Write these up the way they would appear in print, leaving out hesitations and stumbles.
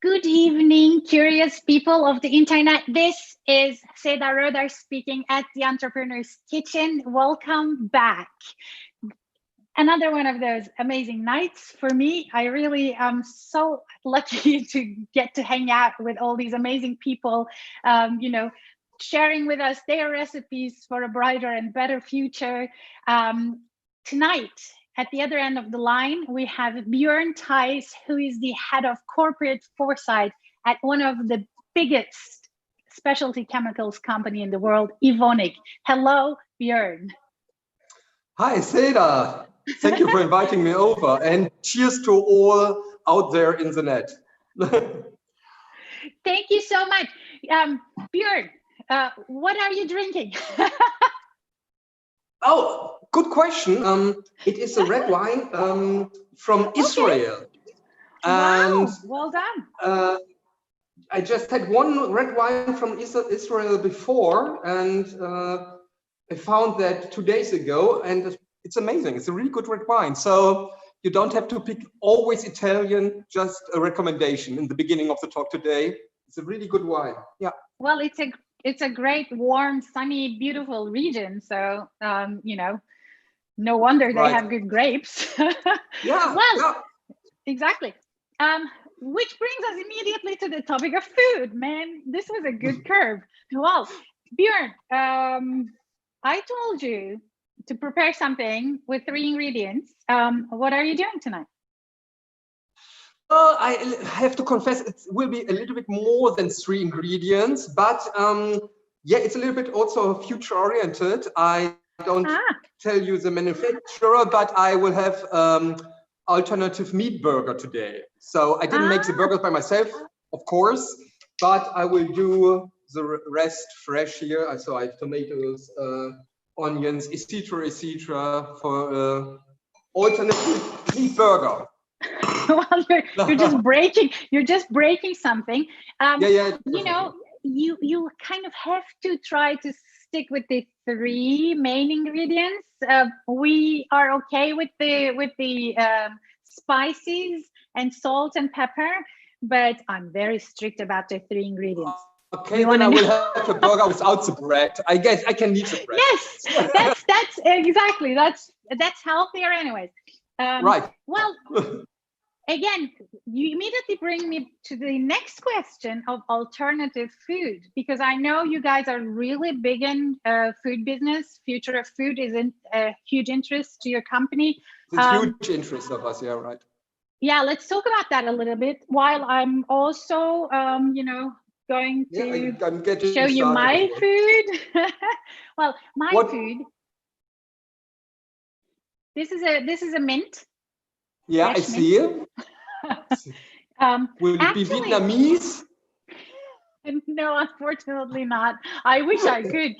Good evening, curious people of the internet. This is Seda Rodar speaking at the Entrepreneur's Kitchen. Welcome back. Another one of those amazing nights for me. I really am so lucky to get to hang out with all these amazing people, sharing with us their recipes for a brighter and better future. Tonight, at the other end of the line, we have Björn Theis, who is the head of Corporate Foresight at one of the biggest specialty chemicals company in the world, Evonik. Hello, Björn. Hi, Seda. Thank you for inviting me over, and cheers to all out there in the net. Thank you so much. Björn, what are you drinking? Oh, good question. It is a red wine from Israel. Wow, well done. I just had one red wine from Israel before, and I found that 2 days ago, and it's amazing. It's a really good red wine. So you don't have to pick always Italian, just a recommendation in the beginning of the talk today. It's a really good wine. Yeah. Well, it's a great, warm, sunny, beautiful region. So, no wonder they have good grapes. Yeah. Exactly. Which brings us immediately to the topic of food, man. This was a good curve. Well, Björn, I told you to prepare something with 3 ingredients. What are you doing tonight? I have to confess, it will be a little bit more than 3 ingredients, but yeah, it's a little bit also future oriented. I don't tell you the manufacturer, but I will have alternative meat burger today. So I didn't make the burgers by myself, of course, but I will do the rest fresh here. So I have tomatoes, onions, etc., for alternative meat burger. Well, you're just breaking something. You kind of have to try to stick with the 3 main ingredients. We are okay with the spices and salt and pepper, but I'm very strict about the 3 ingredients. Okay, then I will have a burger without the bread. I guess I can need the bread. Yes, that's exactly. That's healthier anyways. Right. Well, again, you immediately bring me to the next question of alternative food, because I know you guys are really big in food business. Future of food is a huge interest to your company. It's a huge interest of us, yeah, right. Yeah, let's talk about that a little bit, while I'm also, going to show you my food. Well, food. This is a mint. Yeah, I see it. Will it be Vietnamese? No, unfortunately not. I wish I could.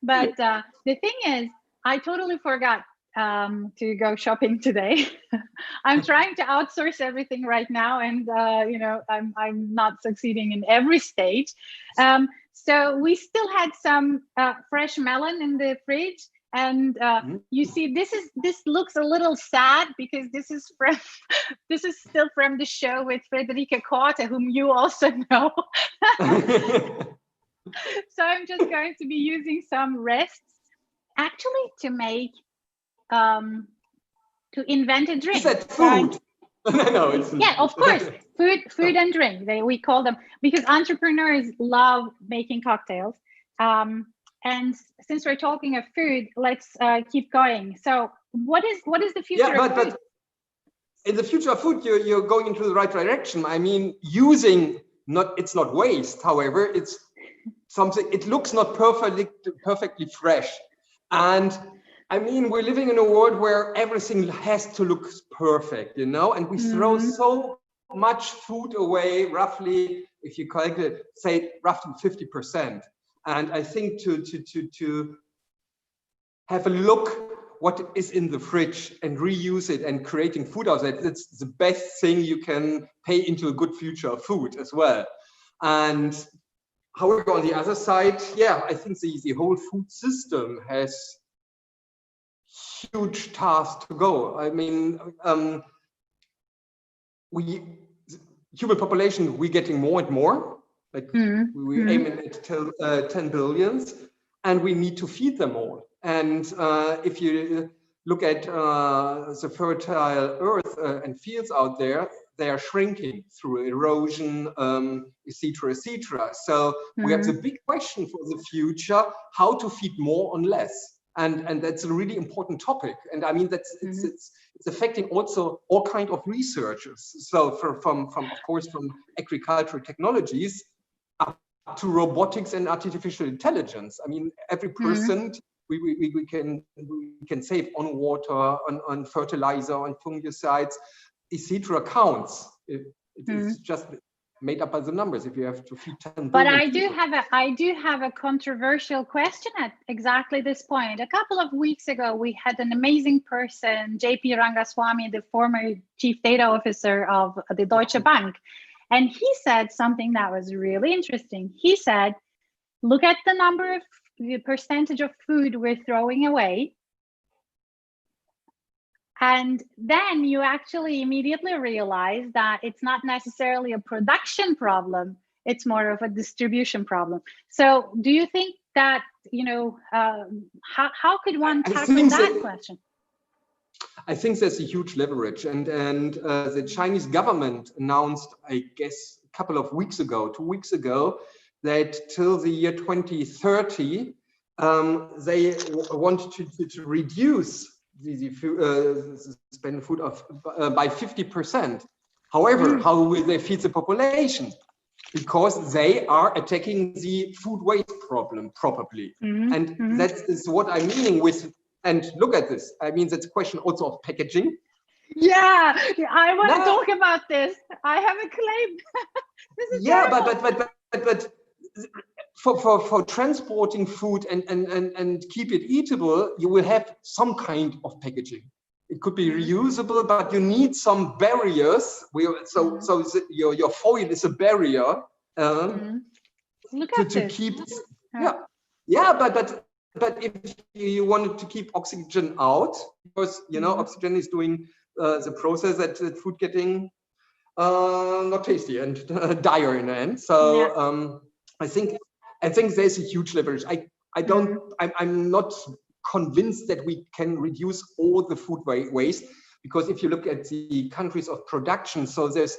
But the thing is, I totally forgot to go shopping today. I'm trying to outsource everything right now, and I'm not succeeding in every stage. So we still had some fresh melon in the fridge. And you see, this looks a little sad, because this is still from the show with Friederike Korte, whom you also know. So I'm just going to be using some rests, actually, to make to invent a drink. Is that food? No, it's yeah, of course, food and drink. We call them, because entrepreneurs love making cocktails. And since we're talking of food, let's keep going. So what is the future of food? But in the future of food, you're going into the right direction. I mean, it's not waste. However, it's something, it looks not perfectly fresh. And I mean, we're living in a world where everything has to look perfect, and we throw so much food away, roughly, if you calculate, say roughly 50%. And I think to have a look what is in the fridge and reuse it and creating food out of it, it's the best thing you can pay into a good future of food as well. And however, on the other side, yeah, I think the whole food system has huge tasks to go. I mean, human population, we're getting more and more. Like we aim at 10 billions, and we need to feed them all. And if you look at the fertile earth and fields out there, they are shrinking through erosion, etc., etc. So we have the big question for the future: how to feed more on less. And that's a really important topic. And I mean, that's it's affecting also all kind of researchers. So from of course from agricultural technologies up to robotics and artificial intelligence. I mean, every percent we can save on water, on fertilizer, on fungicides, etc. counts. It's just made up by the numbers. If you have to feed 10 billion but people. I do have a controversial question at exactly this point. A couple of weeks ago, we had an amazing person, JP Rangaswamy, the former chief data officer of the Deutsche Bank, and he said something that was really interesting. He said, look at the percentage of food we're throwing away, and then you actually immediately realize that it's not necessarily a production problem, it's more of a distribution problem. So do you think that, how could one tackle that question? I think there's a huge leverage, and the Chinese government announced, I guess, a couple of weeks ago, 2 weeks ago, that till the year 2030, they want to reduce the spend food by 50%. However, how will they feed the population? Because they are attacking the food waste problem probably. And that is what I'm meaning with, and look at this. I mean, that's a question also of packaging. Yeah, I want to talk about this. I have a claim. This is terrible. but for transporting food and keep it eatable, you will have some kind of packaging. It could be reusable, but you need some barriers. So your foil is a barrier Look at to this. keep. But if you wanted to keep oxygen out, because oxygen is doing the process that food getting not tasty and dire in the end. So I think there's a huge leverage. I'm not convinced that we can reduce all the food waste, because if you look at the countries of production, so there's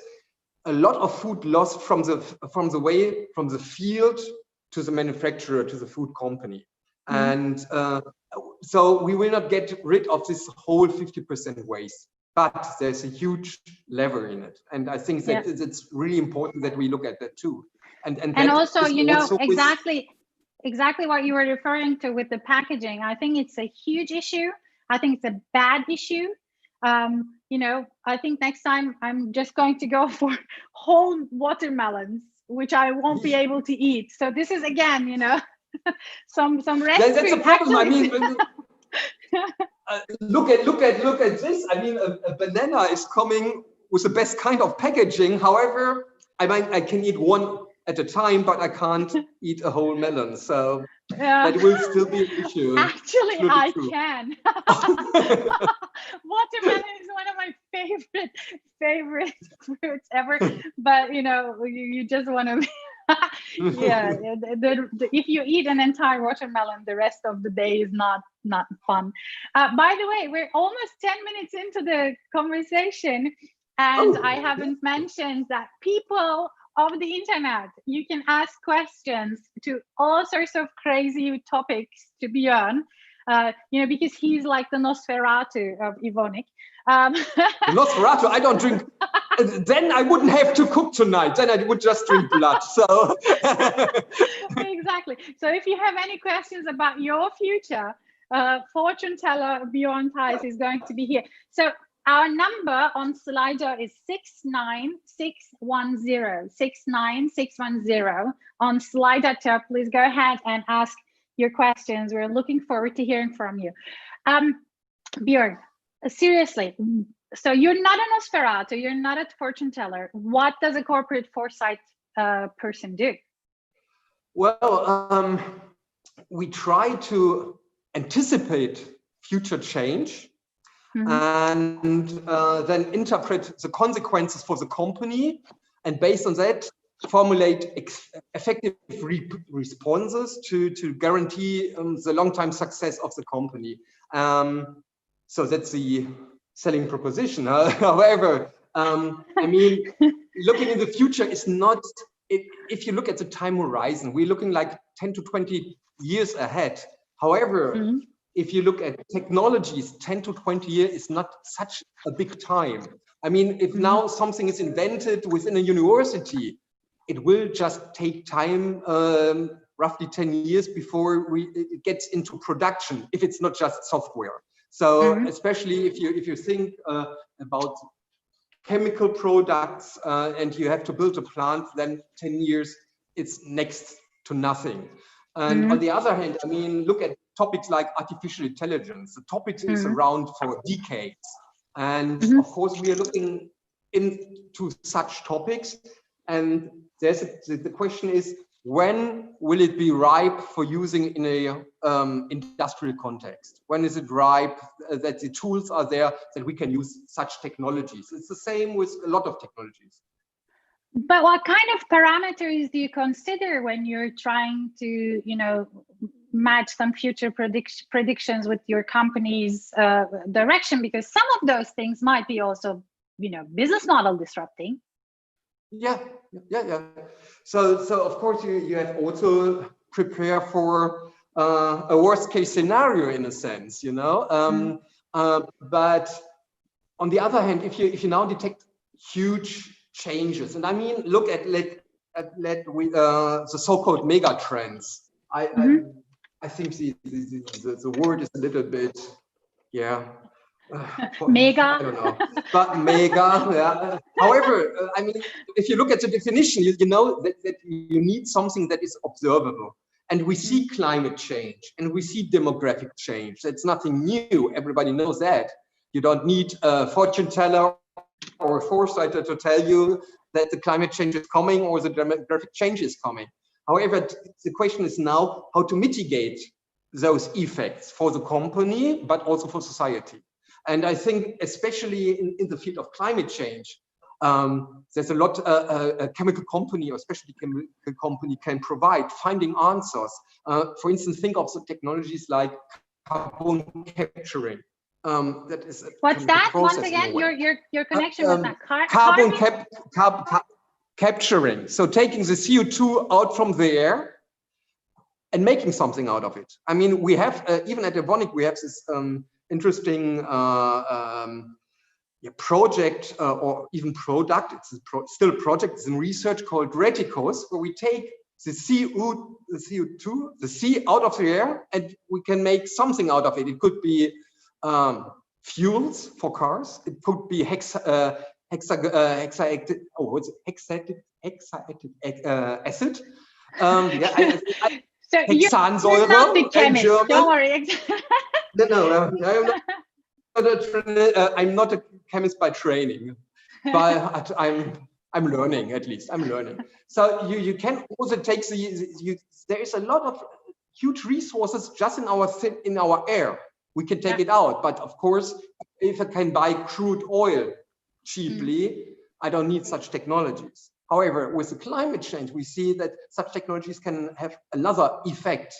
a lot of food lost from the field to the manufacturer to the food company. And so we will not get rid of this whole 50% waste, but there's a huge lever in it. And I think that it's really important that we look at that too. And also, exactly what you were referring to with the packaging. I think it's a huge issue. I think it's a bad issue. I think next time I'm just going to go for whole watermelons, which I won't be able to eat. So this is again, some rest. That's a problem. I mean, look at this. I mean, a banana is coming with the best kind of packaging. However, I can eat one at a time, but I can't eat a whole melon. So that will still be an issue. Actually, I can. Watermelon is one of my favorite fruits ever. But you just want to. If you eat an entire watermelon, the rest of the day is not fun. By the way, we're almost 10 minutes into the conversation, and I haven't mentioned that people of the internet, you can ask questions to all sorts of crazy topics to Björn, because he's like the Nosferatu of Evonik. Nosferatu, I don't drink. Then I wouldn't have to cook tonight. Then I would just drink blood. So exactly. So if you have any questions about your future, fortune teller Björn Theis is going to be here. So our number on Slido is 69610. 69610 on Slido. Please go ahead and ask your questions. We're looking forward to hearing from you. Björn, seriously, so you're not a Nosferatu, you're not a fortune teller. What does a corporate foresight person do? Well, we try to anticipate future change and then interpret the consequences for the company and based on that, formulate effective responses to guarantee the long-term success of the company. So that's the selling proposition. However, I mean, looking in the future is not, if you look at the time horizon, we're looking like 10 to 20 years ahead. However, if you look at technologies, 10 to 20 years is not such a big time. I mean, if now something is invented within a university, it will just take time, roughly 10 years before it gets into production, if it's not just software. So especially if you think about chemical products and you have to build a plant, then 10 years, it's next to nothing. And on the other hand, I mean, look at topics like artificial intelligence. The topic is around for decades. And of course, we are looking into such topics. And the question is, when will it be ripe for using in a industrial context? When is it ripe that the tools are there that we can use such technologies? It's the same with a lot of technologies. But what kind of parameters do you consider when you're trying to, match some future predictions with your company's direction? Because some of those things might be also, business model disrupting. Yeah. So of course you have also prepare for a worst case scenario in a sense, but on the other hand, if you now detect huge changes, and I mean, look at the so-called mega trends. I think the word is a little bit, mega. I don't know, but mega. Yeah. However, I mean, if you look at the definition, you know that you need something that is observable. And we see climate change and we see demographic change. That's nothing new. Everybody knows that. You don't need a fortune teller or a foresighter to tell you that the climate change is coming or the demographic change is coming. However, the question is now how to mitigate those effects for the company, but also for society. And I think, especially in the field of climate change, there's a lot a chemical company, or especially chemical company, can provide finding answers. For instance, think of the technologies like carbon capturing. That is what's that? Once again, your connection was not carbon capturing. So taking the CO2 out from the air and making something out of it. I mean, we have even at Evonik, we have this interesting project or even product. It's still a project. It's in research called Reticos, where we take the CO2, the C out of the air, and we can make something out of it. It could be fuels for cars. It could be hexatic acid. So you're not the chemist. Don't worry. No, I'm not a chemist by training, but I'm learning, at least. I'm learning. So you can also take there is a lot of huge resources just in our air. We can take it out, but of course, if I can buy crude oil cheaply, I don't need such technologies. However, with the climate change, we see that such technologies can have another effect,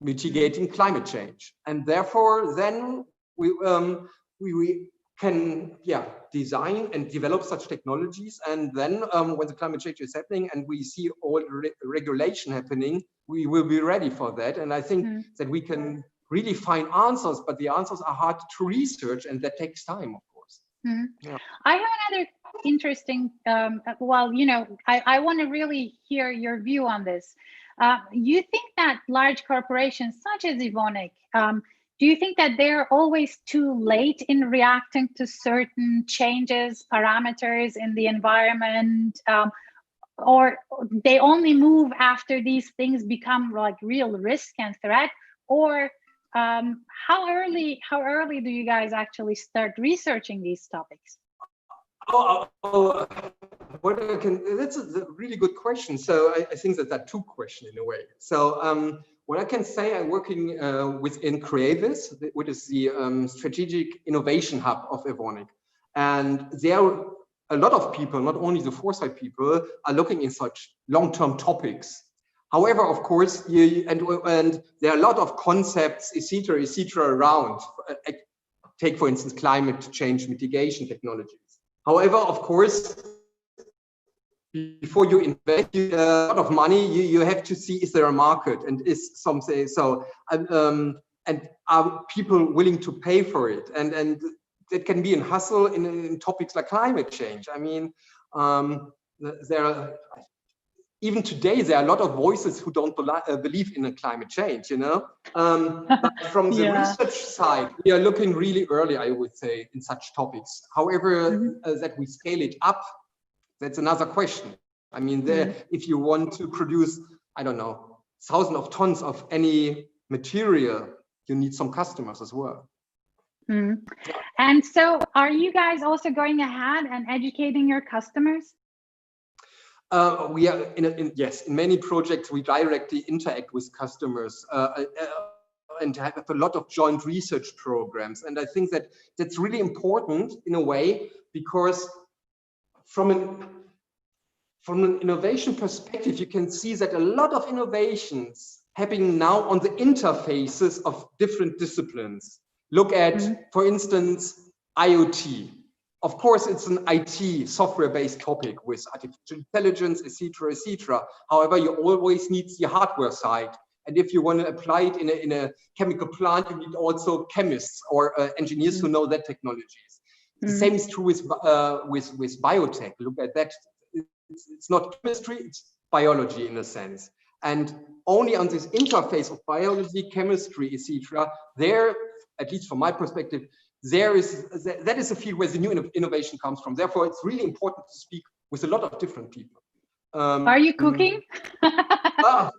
mitigating climate change, and therefore then we can design and develop such technologies, and then when the climate change is happening and we see all regulation happening, we will be ready for that. And I think that we can really find answers, but the answers are hard to research, and that takes time, of course. I have another interesting, I want to really hear your view on this. You think that large corporations such as Evonik, do you think that they're always too late in reacting to certain changes, parameters in the environment, or they only move after these things become like real risk and threat? Or how early do you guys actually start researching these topics? That's a really good question. So I think that there are two questions in a way. So what I can say, I'm working within Creavis, which is the strategic innovation hub of Evonik. And there a lot of people, not only the foresight people, are looking in such long-term topics. However, of course, and there are a lot of concepts, etc., around. Take, for instance, climate change mitigation technologies. However, of course, before you invest a lot of money, you have to see, is there a market, and is something so, and are people willing to pay for it? And it can be a hustle in topics like climate change. I mean, there are, even today, there are a lot of voices who don't believe in climate change, you know. But from the research side, we are looking really early, I would say, in such topics. However, that we scale it up, that's another question. I mean, if you want to produce, I don't know, thousands of tons of any material, you need some customers as well. And so are you guys also going ahead and educating your customers? We are yes, in many projects we directly interact with customers and have a lot of joint research programs, and I think that that's really important in a way, because from an innovation perspective, you can see that a lot of innovations happening now on the interfaces of different disciplines. Look at, for instance, IoT. Of course, it's an IT software-based topic with artificial intelligence, etc. However, you always need the hardware side. And if you want to apply it in a chemical plant, you need also chemists or engineers who know that technologies. The same is true with biotech. Look at that. It's not chemistry, it's biology in a sense. And only on this interface of biology, chemistry, etc., there, at least from my perspective, that is a field where the new innovation comes from. Therefore, it's really important to speak with a lot of different people. Are you cooking? I'm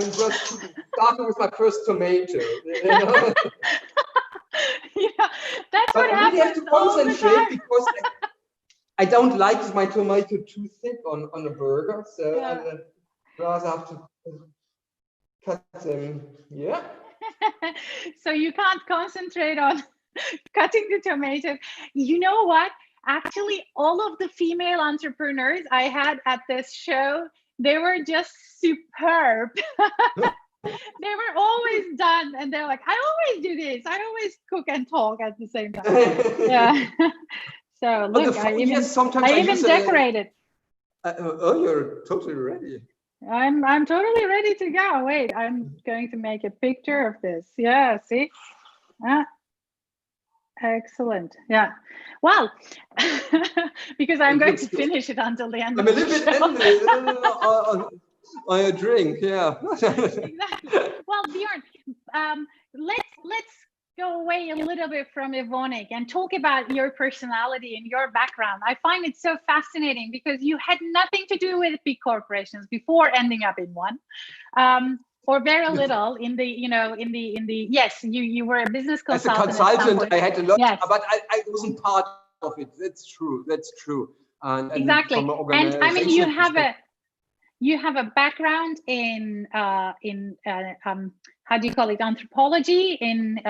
just starting with my first tomato. You know? Yeah, that's but what I really have to concentrate because I don't like my tomato too thick on a burger, so I rather have to cut them. Yeah. So you can't concentrate on cutting the tomato. You know what? Actually, all of the female entrepreneurs I had at this show, they were just superb. They were always done, and they're like, I always do this. I always cook and talk at the same time. Yeah. So look, I even decorated. Oh, you're totally ready. I'm totally ready to go. Wait, I'm going to make a picture of this. Yeah, see? Excellent. Yeah. Well, because I'm going to finish it until the end of the show. I'm a little bit on a drink, yeah. Exactly. Well, Björn, let's go away a little bit from Evonik and talk about your personality and your background. I find it so fascinating because you had nothing to do with big corporations before ending up in one, or very little in the yes, you were a business consultant. As a consultant, I had a lot, but I wasn't part of it. That's true. And exactly. And I mean, you have a background in how do you call it, anthropology, in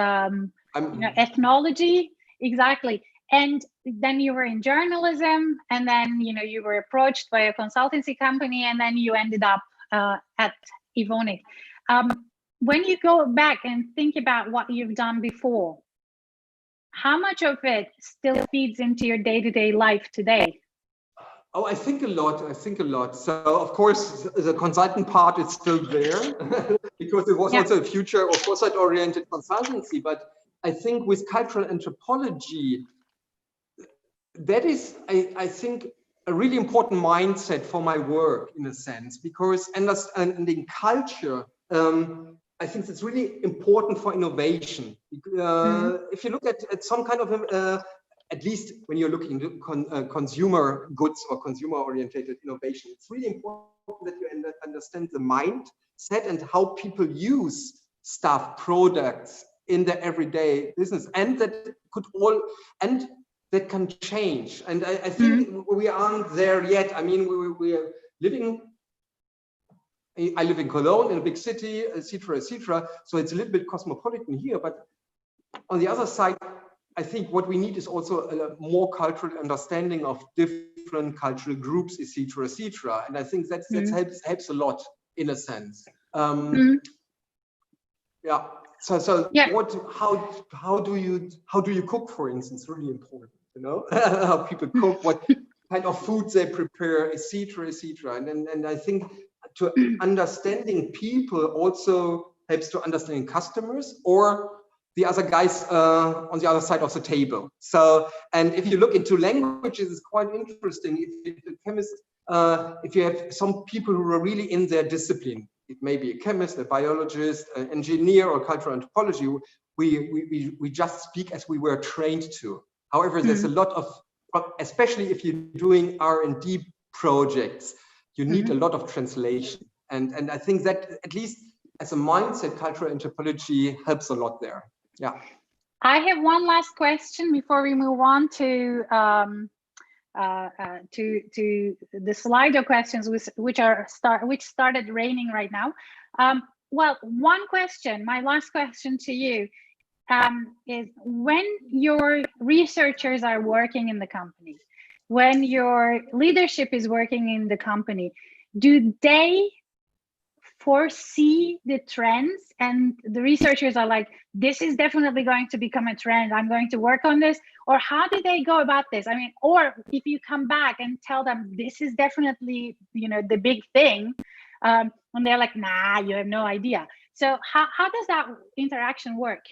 ethnology, exactly. And then you were in journalism, and then you were approached by a consultancy company, and then you ended up at Evonik. When you go back and think about what you've done before, how much of it still feeds into your day-to-day life today? Oh, I think a lot. So, of course, the consultant part is still there because it was also a future or foresight-oriented consultancy. But I think with cultural anthropology, that is, I think, a really important mindset for my work in a sense, because understanding culture, I think it's really important for innovation. If you look at some kind of at least when you're looking at consumer goods or consumer-oriented innovation, it's really important that you understand the mindset and how people use stuff, products in their everyday business, and that can change. And I think we aren't there yet. I mean, we are living. I live in Cologne, in a big city, etc. So it's a little bit cosmopolitan here, but on the other side, I think what we need is also a more cultural understanding of different cultural groups, etc., etc. And I think that helps a lot in a sense. Yeah. So Yeah. how do you cook, for instance? Really important, you know, how people cook, what kind of foods they prepare, etc., etc. And I think to understanding people also helps to understanding customers or the other guys on the other side of the table. So, and if you look into languages, it's quite interesting. If you have some people who are really in their discipline, it may be a chemist, a biologist, an engineer, or cultural anthropology, we just speak as we were trained to. However, there's a lot of, especially if you're doing R&D projects, you need a lot of translation. And I think that at least as a mindset, cultural anthropology helps a lot there. Yeah. I have one last question before we move on to the Slido questions, which started raining right now. Well, one question, my last question to you is, when your researchers are working in the company, when your leadership is working in the company, do they foresee the trends and the researchers are like, this is definitely going to become a trend, I'm going to work on this? Or how do they go about this? I mean, or if you come back and tell them this is definitely, you know, the big thing, and they're like, nah, you have no idea. So how does that interaction work?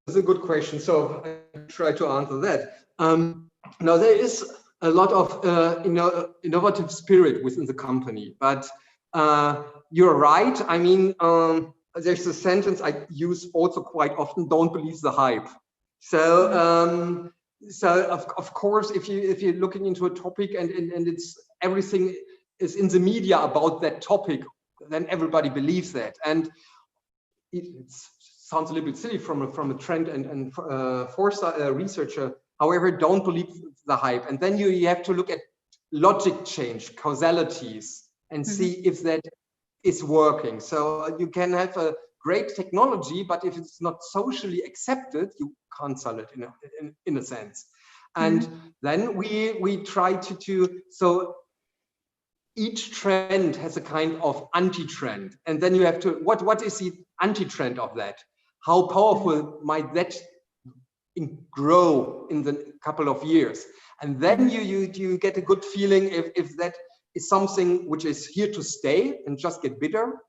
That's a good question. So I try to answer that. Now there is a lot of innovative spirit within the company, but you're right. I mean, there's a sentence I use also quite often: "Don't believe the hype." So, of course, if you're looking into a topic and it's everything is in the media about that topic, then everybody believes that, and it sounds a little bit silly from a trend and foresight researcher. However, don't believe the hype, and then you have to look at logic change, causalities, and see if that is working. So you can have a great technology, but if it's not socially accepted, you can't sell it in a sense. And then we try to so each trend has a kind of anti-trend, and then you have to what is the anti-trend of that? How powerful might that grow in the couple of years? And then you get a good feeling if that is something which is here to stay and just get bigger,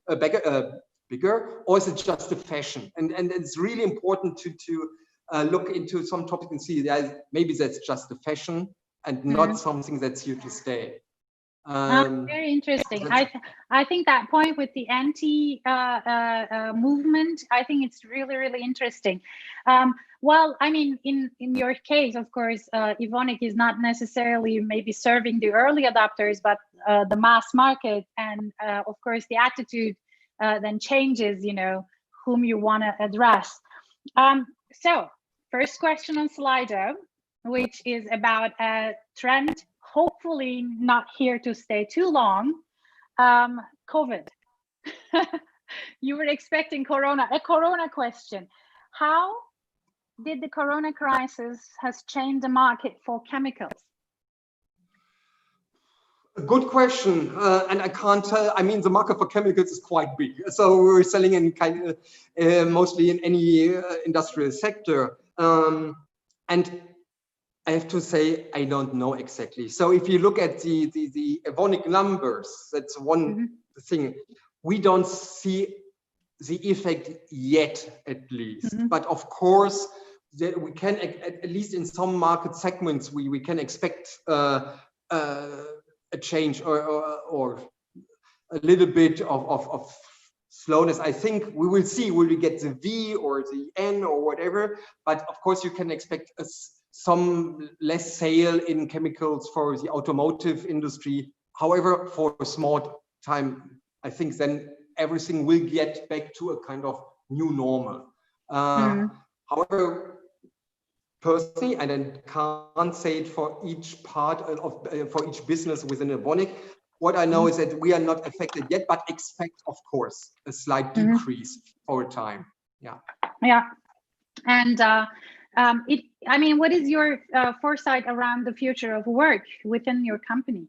or is it just a fashion? And it's really important to look into some topic and see that maybe that's just a fashion and not something that's here to stay. Very interesting. I think that point with the anti movement, I think it's really, really interesting. Well, I mean, in your case, of course, Evonik is not necessarily maybe serving the early adopters, but the mass market, and of course, the attitude then changes, you know, whom you want to address. So, first question on Slido, which is about a trend, hopefully not here to stay too long. COVID. You were expecting Corona. A Corona question. How did the Corona crisis has changed the market for chemicals? A good question, and I can't tell. I mean, the market for chemicals is quite big. So we're selling in mostly in any industrial sector, and I have to say, I don't know exactly. So if you look at the Evonik numbers, that's one thing. We don't see the effect yet, at least. But of course, that we can, at least in some market segments, we can expect a change or a little bit of slowness. I think we will see, will we get the V or the N or whatever, but of course you can expect some less sale in chemicals for the automotive industry. However, for a small time, I think then everything will get back to a kind of new normal. However, personally, and I can't say it for each part of for each business within Evonik, what I know is that we are not affected yet, but expect, of course, a slight decrease over time. Yeah. Yeah. And what is your foresight around the future of work within your company?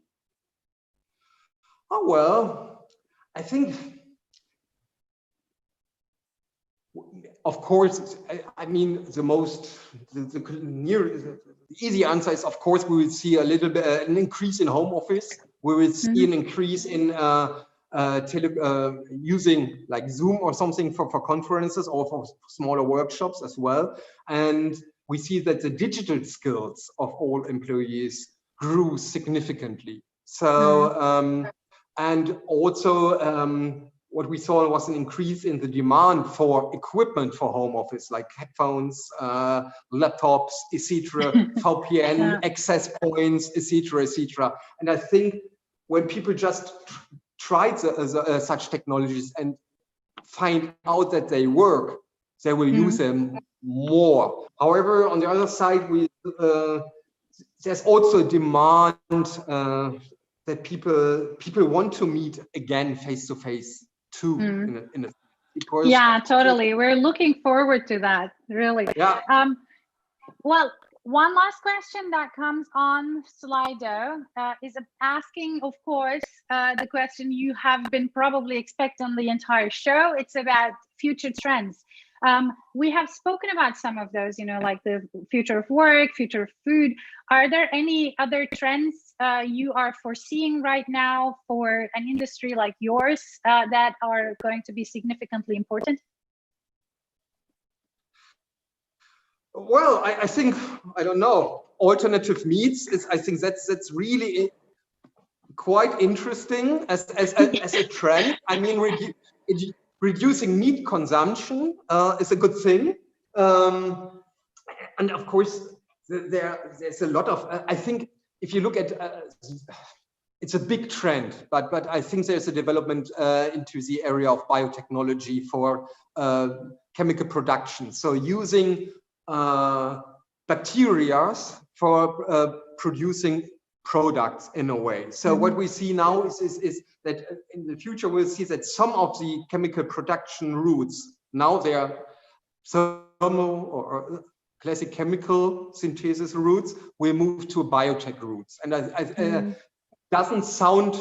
Oh, well, I think, of course, I mean, the easy answer is, of course, we will see a little bit an increase in home office. We will see an increase in using like Zoom or something for conferences or for smaller workshops as well. And we see that the digital skills of all employees grew significantly. So, and also what we saw was an increase in the demand for equipment for home office, like headphones, laptops, etc., VPN, access points, etc., etc. And I think when people just try such technologies and find out that they work, they will use them more. However, on the other side, there's also a demand that people want to meet again face to face too. Because yeah, totally. We're looking forward to that, really. Yeah. Well, one last question that comes on Slido is asking, of course, the question you have been probably expecting the entire show. It's about future trends. We have spoken about some of those, like the future of work, future of food. Are there any other trends you are foreseeing right now for an industry like yours that are going to be significantly important? Well, I think, I don't know, alternative meats is, I think that's really quite interesting as a trend. I mean, reducing meat consumption is a good thing. And of course, there's a lot of, I think if you look at, it's a big trend, but I think there's a development into the area of biotechnology for chemical production. So using bacteria for producing products in a way. So what we see now is that in the future we'll see that some of the chemical production routes, now they are thermal or classic chemical synthesis routes, will move to biotech routes. And doesn't sound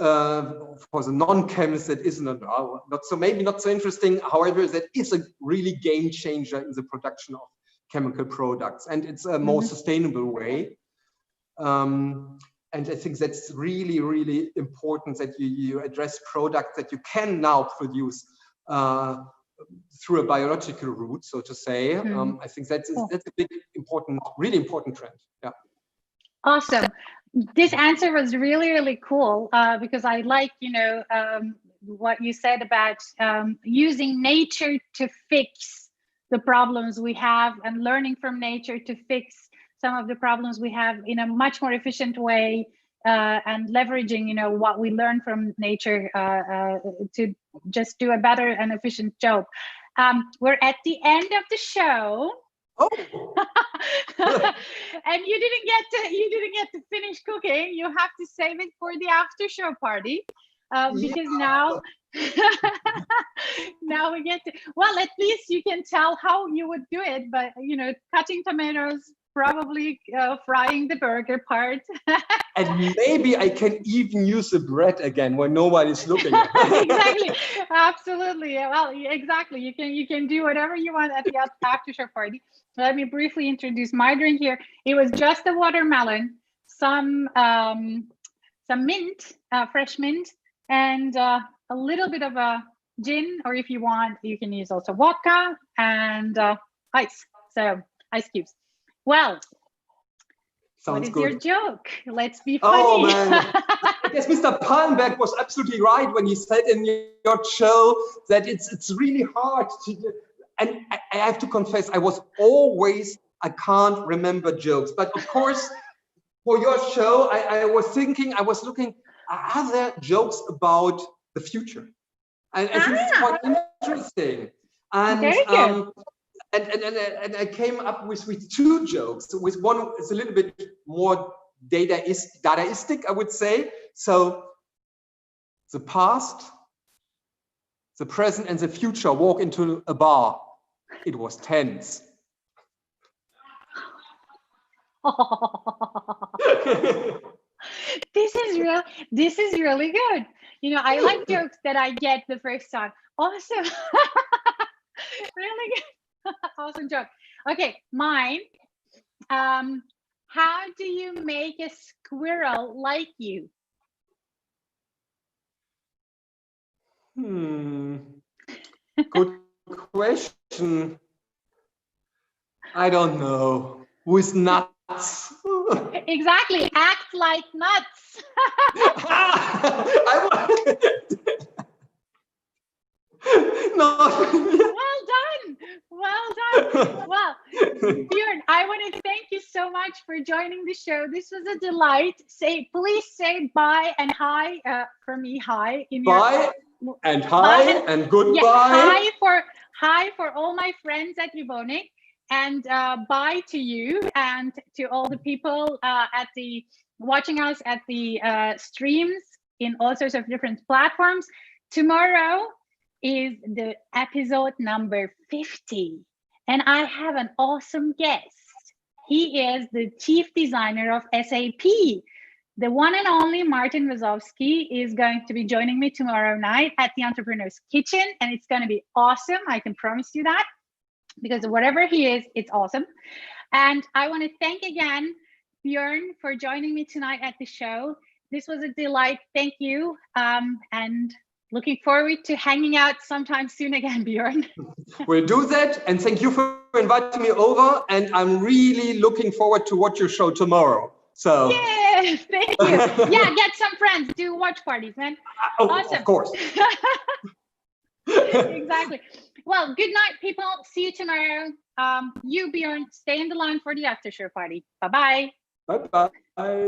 for the non-chemists, that isn't maybe not so interesting. However, that is a really game changer in the production of chemical products, and it's a more sustainable way. And I think that's really, really important that you address products that you can now produce through a biological route, so to say. I think that's a big, important, really important trend. Yeah. Awesome. This answer was really, really cool because I like, what you said about using nature to fix the problems we have and learning from nature to fix some of the problems we have in a much more efficient way and leveraging, what we learn from nature to just do a better and efficient job. We're at the end of the show. Oh. And you didn't get to finish cooking. You have to save it for the after show party because now now we get to, well, at least you can tell how you would do it, but cutting tomatoes, probably frying the burger part. And maybe I can even use the bread again when nobody's looking at it. Exactly, absolutely. Well, exactly. You can do whatever you want at the after show party. Let me briefly introduce my drink here. It was just a watermelon, some mint, fresh mint, and a little bit of a gin, or if you want, you can use also vodka and ice. So ice cubes. Well, sounds what is good. your joke? Let's be funny. Oh man, I guess Mr. Pallenberg was absolutely right when he said in your show that it's really hard to. And I have to confess, I can't remember jokes. But of course, for your show, I was looking, are there jokes about the future? And I think it's quite interesting. And Very good. And I came up with two jokes. With one, it's a little bit more dadaistic, I would say. So the past, the present, and the future walk into a bar. It was tense. This is really good. You know, I like jokes that I get the first time. Awesome. Really good. Awesome joke. Okay, mine. How do you make a squirrel like you? Good question. I don't know. With nuts. Exactly. Act like nuts. No. Well done. Well done. Well, Björn, I want to thank you so much for joining the show. This was a delight. Please say bye and hi for me. Hi in your Bye and hi and goodbye. Yeah, hi for all my friends at Evonik, and bye to you and to all the people watching us at the streams in all sorts of different platforms. Tomorrow is the episode number 50, and I have an awesome guest. He is the chief designer of SAP. The one and only Martin Wazowski is going to be joining me tomorrow night at the Entrepreneur's Kitchen, and it's going to be awesome. I can promise you that, because whatever he is, it's awesome. And I want to thank again Björn for joining me tonight at the show. This was a delight. Thank you. And looking forward to hanging out sometime soon again, Björn. We'll do that. And thank you for inviting me over. And I'm really looking forward to watch your show tomorrow. So yeah, thank you. Yeah, get some friends. Do watch parties, man. Awesome. Of course. Exactly. Well, good night, people. See you tomorrow. You, Björn, stay in the line for the after show party. Bye-bye. Bye-bye.